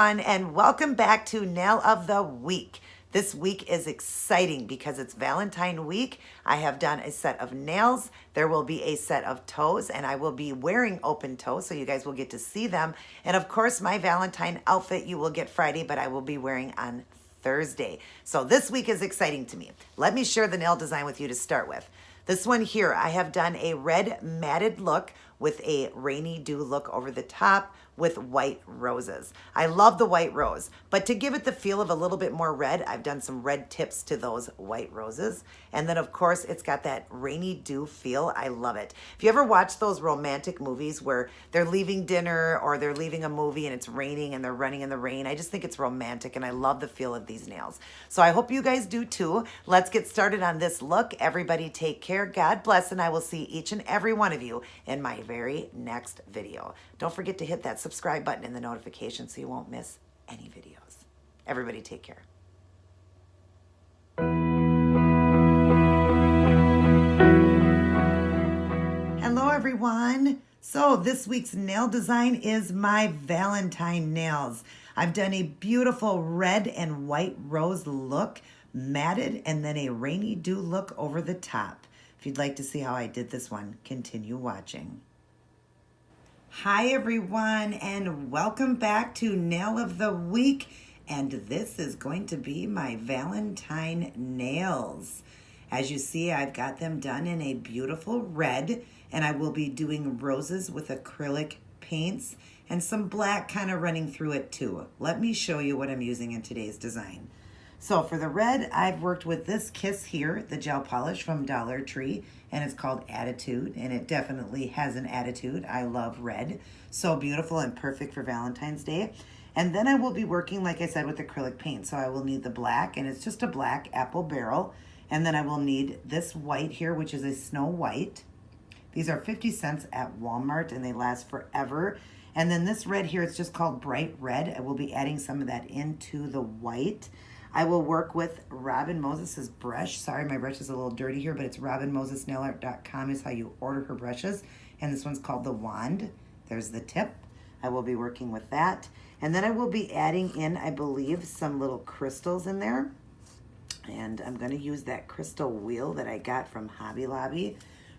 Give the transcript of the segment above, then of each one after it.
everyone, and welcome back to Nail of the Week. This week is exciting because it's Valentine week. I have done a set of nails. There will be a set of toes, and I will be wearing open toes, so you guys will get to see them. And of course, my Valentine outfit you will get Friday, but I will be wearing on Thursday. So this week is exciting to me. Let me share the nail design with you to start with. This one here, I have done a red matted look with a rainy dew look over the top with white roses. I love the white rose, but to give it the feel of a little bit more red, I've done some red tips to those white roses. And then of course, it's got that rainy dew feel. I love it. If you ever watch those romantic movies where they're leaving dinner or they're leaving a movie and it's raining and they're running in the rain, I just think it's romantic and I love the feel of these nails. So I hope you guys do too. Let's get started on this look. Everybody take care. God bless, and I will see each and every one of you in my very next video. Don't forget to hit that subscribe button and the notification so you won't miss any videos. Everybody take care. Hello everyone. So this week's nail design is my Valentine nails. I've done a beautiful red and white rose look, matted, and then a rainy dew look over the top. If you'd like to see how I did this one, continue watching. Hi everyone, and welcome back to Nail of the Week, and this is going to be my Valentine nails. As you see, I've got them done in a beautiful red, and I will be doing roses with acrylic paints and some black kind of running through it too. Let me show you what I'm using in today's design. So for the red, I've worked with this Kiss here, the gel polish from Dollar Tree, and it's called Attitude, and it definitely has an attitude. I love red. So beautiful and perfect for Valentine's Day. And then I will be working, like I said, with acrylic paint. So I will need the black, and it's just a black apple barrel. And then I will need this white here, which is a snow white. These are 50 cents at Walmart, and they last forever. And then this red here, it's just called Bright Red. I will be adding some of that into the white. I will work with Robin Moses's brush. Sorry, my brush is a little dirty here, but it's robinmosesnailart.com is how you order her brushes. And this one's called the Wand. There's the tip. I will be working with that. And then I will be adding in, I believe, some little crystals in there. And I'm going to use that crystal wheel that I got from Hobby Lobby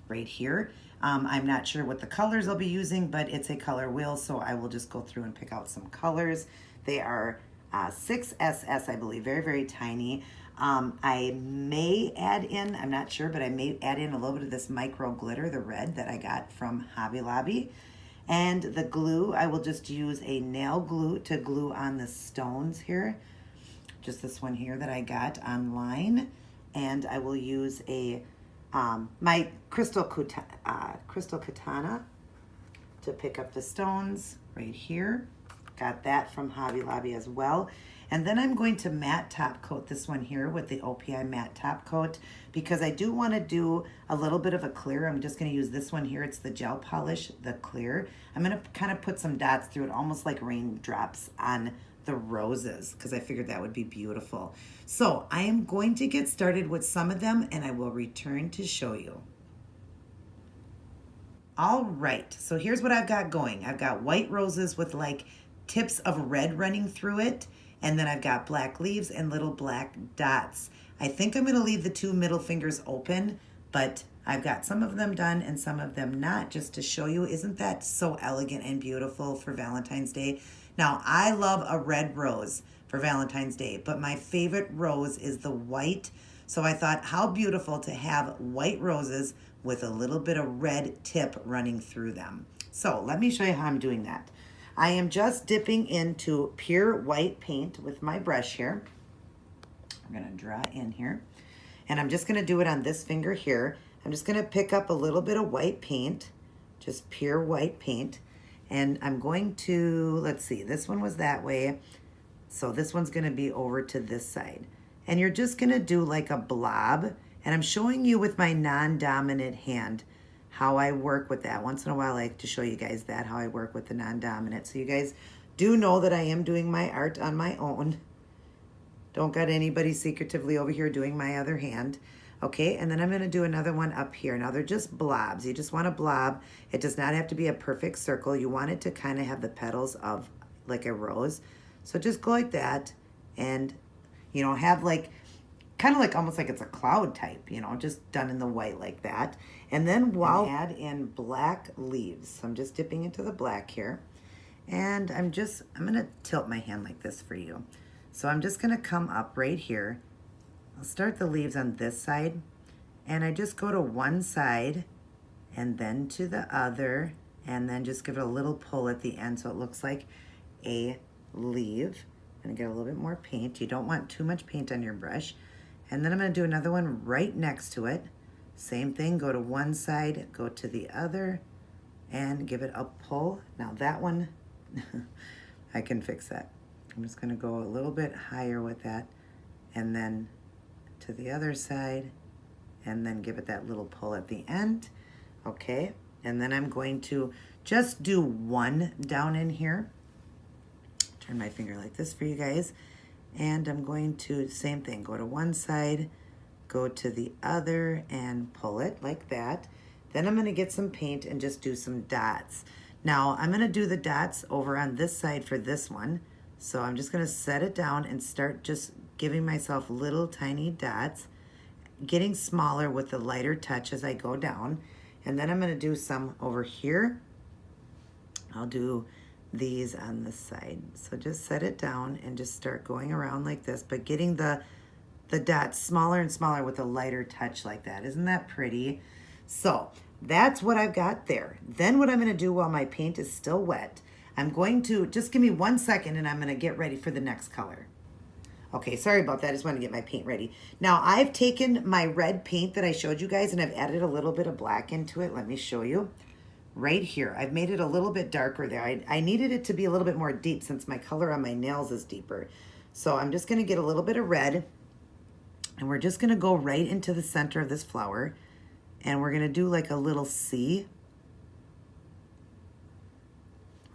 right here. I'm not sure what the colors I'll be using, but it's a color wheel, so I will just go through and pick out some colors. They are 6SS, I believe, very, very tiny. I may add in, I'm not sure, but I may add in a little bit of this micro glitter, the red that I got from Hobby Lobby. And the glue, I will just use a nail glue to glue on the stones here. Just this one here that I got online. And I will use a my crystal katana to pick up the stones right here. Got that from Hobby Lobby as well. And then I'm going to matte top coat this one here with the OPI matte top coat because I do want to do a little bit of a clear. I'm just going to use this one here. It's the gel polish, the clear. I'm going to kind of put some dots through it, almost like raindrops on the roses, because I figured that would be beautiful. So I am going to get started with some of them, and I will return to show you. All right, so here's what I've got going. I've got white roses with like tips of red running through it, and then I've got black leaves and little black dots. I think I'm gonna leave the two middle fingers open, but I've got some of them done and some of them not, just to show you. Isn't that so elegant and beautiful for Valentine's Day? Now, I love a red rose for Valentine's Day, but my favorite rose is the white. So I thought, how beautiful to have white roses with a little bit of red tip running through them. So let me show you how I'm doing that. I am just dipping into pure white paint with my brush here. I'm gonna draw in here. And I'm just gonna do it on this finger here. I'm just gonna pick up a little bit of white paint, just pure white paint. And I'm going to, let's see, this one was that way. So this one's gonna be over to this side. And you're just gonna do like a blob. And I'm showing you with my non-dominant hand how I work with that. Once in a while, I like to show you guys that, how I work with the non-dominant. So you guys do know that I am doing my art on my own. Don't got anybody secretively over here doing my other hand. Okay, and then I'm gonna do another one up here. Now they're just blobs. You just want a blob. It does not have to be a perfect circle. You want it to kind of have the petals of like a rose. So just go like that and, you know, have like, kind of like almost like it's a cloud type, you know, just done in the white like that. And then while add in black leaves. So I'm just dipping into the black here. And I'm going to tilt my hand like this for you. So I'm just going to come up right here. I'll start the leaves on this side. And I just go to one side and then to the other. And then just give it a little pull at the end so it looks like a leaf. I'm going to get a little bit more paint. You don't want too much paint on your brush. And then I'm going to do another one right next to it. Same thing, go to one side, go to the other, and give it a pull. Now that one, I can fix that. I'm just going to go a little bit higher with that, and then to the other side, and then give it that little pull at the end. Okay, and then I'm going to just do one down in here. Turn my finger like this for you guys. And I'm going to, same thing, go to one side, go to the other, and pull it like that. Then I'm going to get some paint and just do some dots. Now, I'm going to do the dots over on this side for this one. So I'm just going to set it down and start just giving myself little tiny dots, getting smaller with the lighter touch as I go down. And then I'm going to do some over here. I'll do these on this side. So just set it down and just start going around like this, but getting the dots smaller and smaller with a lighter touch like that. Isn't that pretty? So that's what I've got there. Then what I'm going to do while my paint is still wet, I'm going to, just give me 1 second and I'm going to get ready for the next color. Okay, sorry about that. I just want to get my paint ready. Now I've taken my red paint that I showed you guys and I've added a little bit of black into it. Let me show you. Right here, I've made it a little bit darker there. I needed it to be a little bit more deep since my color on my nails is deeper. So I'm just gonna get a little bit of red and we're just gonna go right into the center of this flower and we're gonna do like a little C.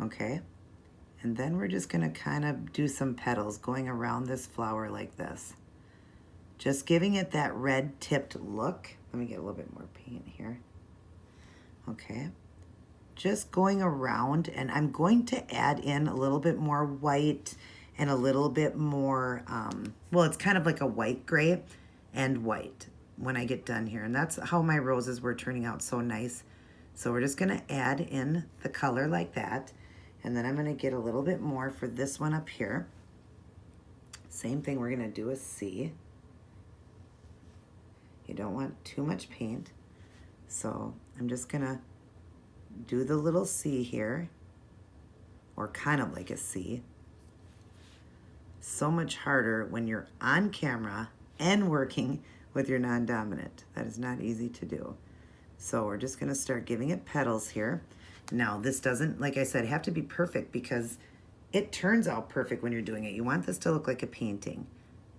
Okay, and then we're just gonna kind of do some petals going around this flower like this. Just giving it that red tipped look. Let me get a little bit more paint here. Okay. Just going around, and I'm going to add in a little bit more white and a little bit more, well, it's kind of like a white gray and white when I get done here. And that's how my roses were turning out so nice. So we're just going to add in the color like that. And then I'm going to get a little bit more for this one up here. Same thing, we're going to do a C. You don't want too much paint. So I'm just going to do the little C here, or kind of like a C. So much harder when you're on camera and working with your non-dominant. That is not easy to do. So we're just gonna start giving it petals here. Now this doesn't, like I said, have to be perfect because it turns out perfect when you're doing it. You want this to look like a painting.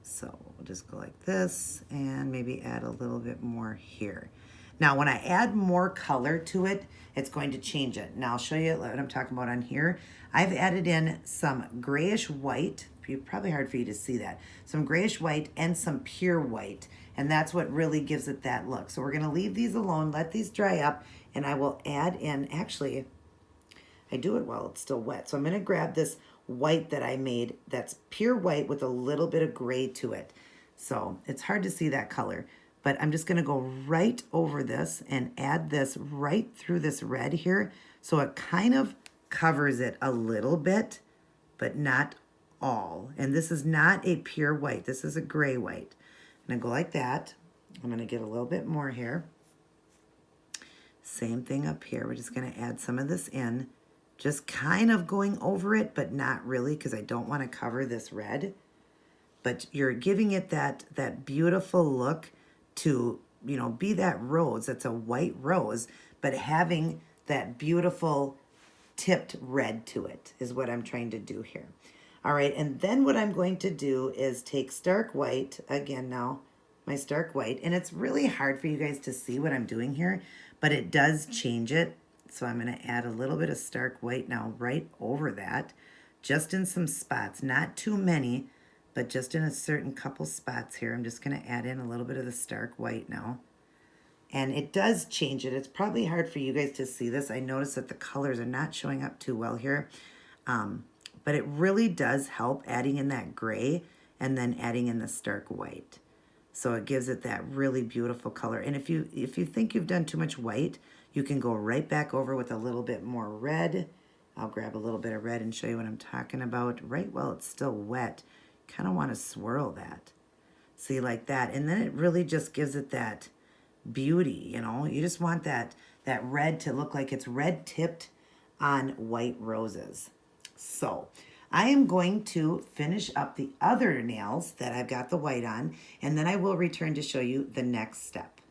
So we'll just go like this and maybe add a little bit more here. Now, when I add more color to it, it's going to change it. Now, I'll show you what I'm talking about on here. I've added in some grayish white. Probably hard for you to see that. Some grayish white and some pure white. And that's what really gives it that look. So we're going to leave these alone, let these dry up, and I will add in, actually, I do it while it's still wet. So I'm going to grab this white that I made that's pure white with a little bit of gray to it. So it's hard to see that color. But I'm just going to go right over this and add this right through this red here. So it kind of covers it a little bit, but not all. And this is not a pure white. This is a gray white. I'm going to go like that. I'm going to get a little bit more here. Same thing up here. We're just going to add some of this in. Just kind of going over it, but not really because I don't want to cover this red. But you're giving it that beautiful look to, you know, be that rose. It's a white rose, but having that beautiful tipped red to it is what I'm trying to do here. All right, and then what I'm going to do is take stark white, again now, my stark white, and it's really hard for you guys to see what I'm doing here, but it does change it. So I'm going to add a little bit of stark white now right over that, just in some spots, not too many, but just in a certain couple spots here. I'm just going to add in a little bit of the stark white now. And it does change it. It's probably hard for you guys to see this. I notice that the colors are not showing up too well here. but it really does help adding in that gray and then adding in the stark white. So it gives it that really beautiful color. And if you think you've done too much white, you can go right back over with a little bit more red. I'll grab a little bit of red and show you what I'm talking about. Right while it's still wet, kind of want to swirl that. See, like that. And then it really just gives it that beauty, you know. You just want that red to look like it's red tipped on white roses. So I am going to finish up the other nails that I've got the white on, and then I will return to show you the next step.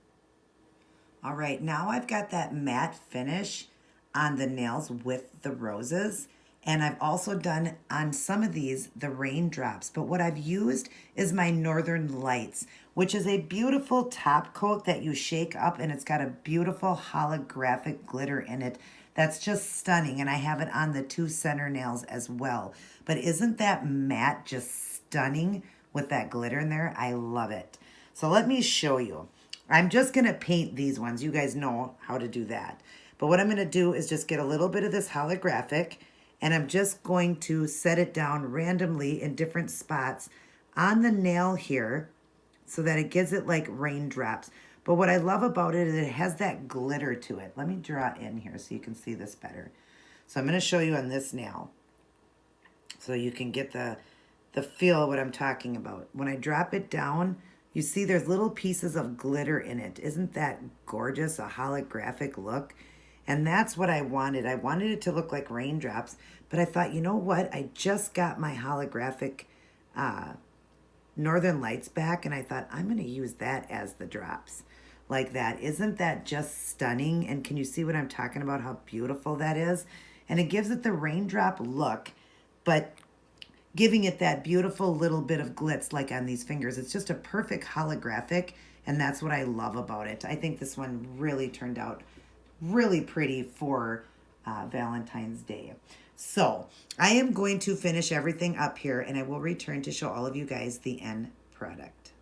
All right, now I've got that matte finish on the nails with the roses, and I've also done on some of these the raindrops, but what I've used is my Northern Lights, which is a beautiful top coat that you shake up, and it's got a beautiful holographic glitter in it. That's just stunning, and I have it on the 2 center nails as well. But isn't that matte just stunning with that glitter in there? I love it. So let me show you. I'm just going to paint these ones. You guys know how to do that. But what I'm going to do is just get a little bit of this holographic, and I'm just going to set it down randomly in different spots on the nail here so that it gives it like raindrops. But what I love about it is it has that glitter to it. Let me draw in here so you can see this better. So I'm going to show you on this nail so you can get the feel of what I'm talking about. When I drop it down, you see there's little pieces of glitter in it. Isn't that gorgeous, a holographic look? And that's what I wanted. I wanted it to look like raindrops, but I thought, you know what? I just got my holographic Northern Lights back, and I thought I'm going to use that as the drops. Like that. Isn't that just stunning? And can you see what I'm talking about, how beautiful that is? And it gives it the raindrop look, but giving it that beautiful little bit of glitz like on these fingers. It's just a perfect holographic, and that's what I love about it. I think this one really turned out really pretty for Valentine's Day. So I am going to finish everything up here, and I will return to show all of you guys the end product.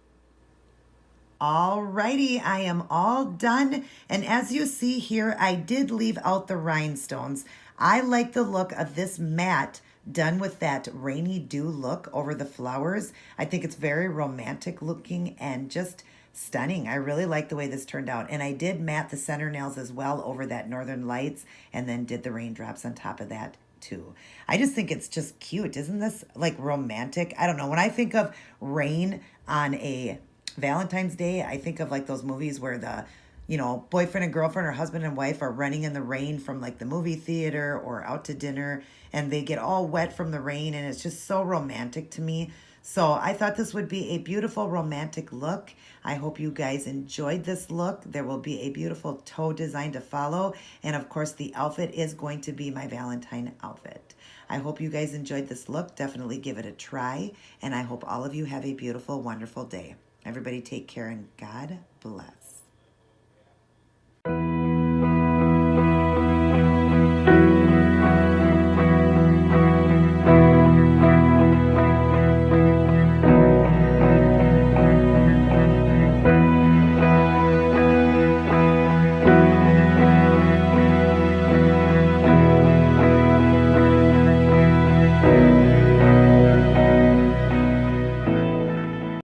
Alrighty, I am all done. And as you see here, I did leave out the rhinestones. I like the look of this matte done with that rainy dew look over the flowers. I think it's very romantic looking and just stunning. I really like the way this turned out. And I did matte the center nails as well over that Northern Lights, and then did the raindrops on top of that too. I just think it's just cute. Isn't this like romantic? I don't know. When I think of rain on a Valentine's Day, I think of like those movies where the, you know, boyfriend and girlfriend or husband and wife are running in the rain from like the movie theater or out to dinner, and they get all wet from the rain, and it's just so romantic to me. So I thought this would be a beautiful romantic look. I hope you guys enjoyed this look. There will be a beautiful toe design to follow. And of course, the outfit is going to be my Valentine outfit. I hope you guys enjoyed this look. Definitely give it a try. And I hope all of you have a beautiful, wonderful day. Everybody take care and God bless.